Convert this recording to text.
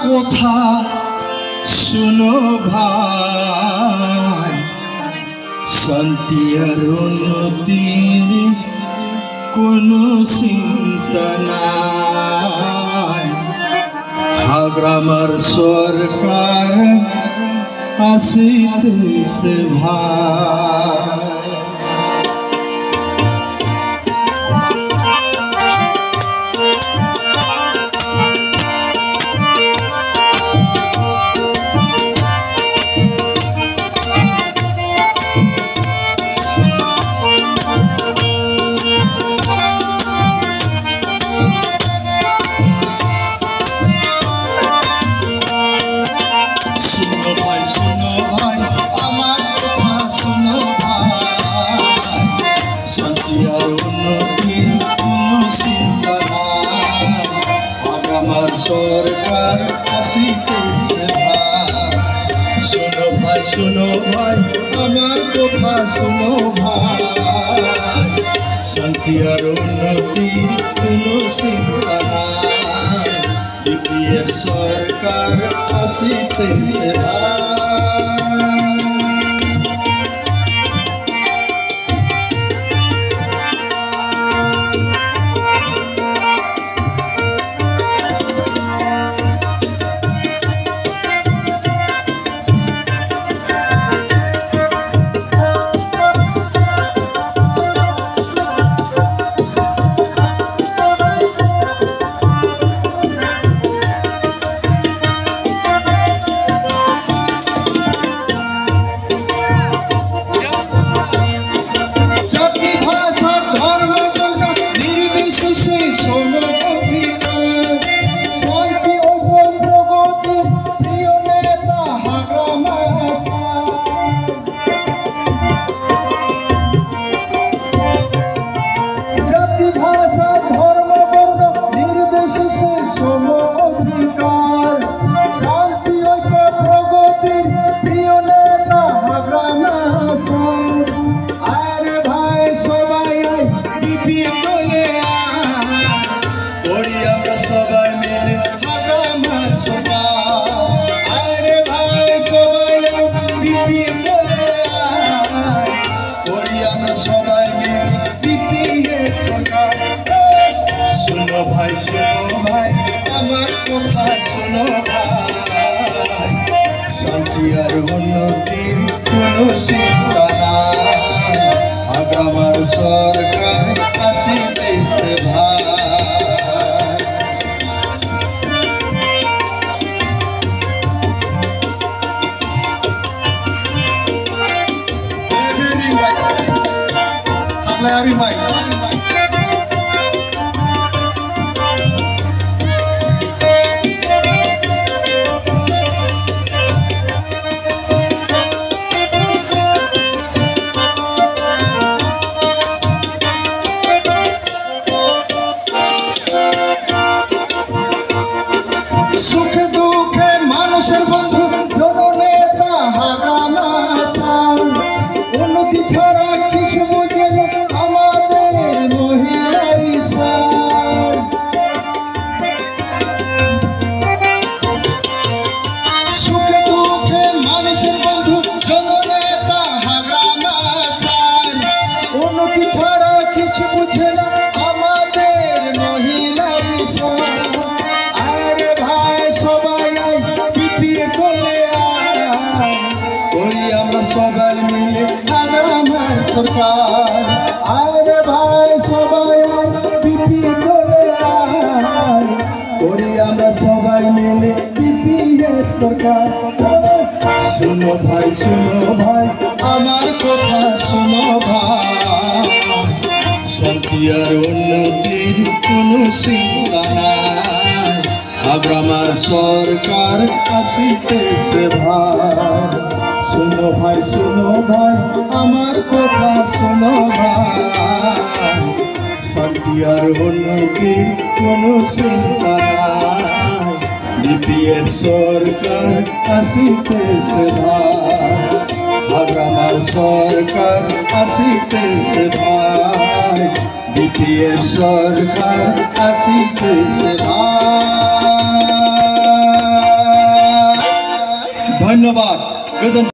কথা শুনো ভাই, শান্তি আর উন্নতির কোনো চিন্তা নাই। হাগ্রামার সরকার আসিতেছে ভাই। সরকার আসিতেছে ভাই, শোনো ভাই শোনো ভাই আমার কথা শোনো ভাই, শান্তি আর উন্নতির কোনো চিন্তা নাই। বিপিএল সরকার আসিতেছে ভাই। শোনো ভাই শোনো ভাই আমার কথা শোনো ভাই, শান্তি আর উন্নতির কোনো চিন্তা নাই। আগামার সরকার আসিতেছে ভাই। সুখে দুঃখে মানুষের বন্ধু জননেতা হাগ্রামা সাল, উন্নতি ছাড়া কিছু বুঝে না আমাদের মহিলাই সাল। সুখে দুঃখে মানুষের বন্ধু জননেতা হাগ্রামা সাল, উন্নতি ছাড়া কিছু বুঝে না আমাদের মহিলাই সাল। সবাই মিলে হাগ্রামার সরকার, আরে ভাই সবাই বিপিএল করে করি আমরা সবাই মিলে বিপিএল সরকার। শোনো ভাই শোনো ভাই আমার কথা শোনো ভাই, শান্তি আর উন্নতির কোনো চিন্তা নাই। হাগ্রামার সরকার আসিতেছে ভাই। শোনো ভাই শোনো ভাই আমার কথা শোনো ভাই, শান্তি আর উন্নতির কোনো চিন্তা নাই। বিপিএল সরকার আসিতেছে ভাই, হাগ্রামার সরকার আসিতেছে ভাই, বিপিএল সরকার আসিতেছে ভাই। ধন্যবাদ। গোজोन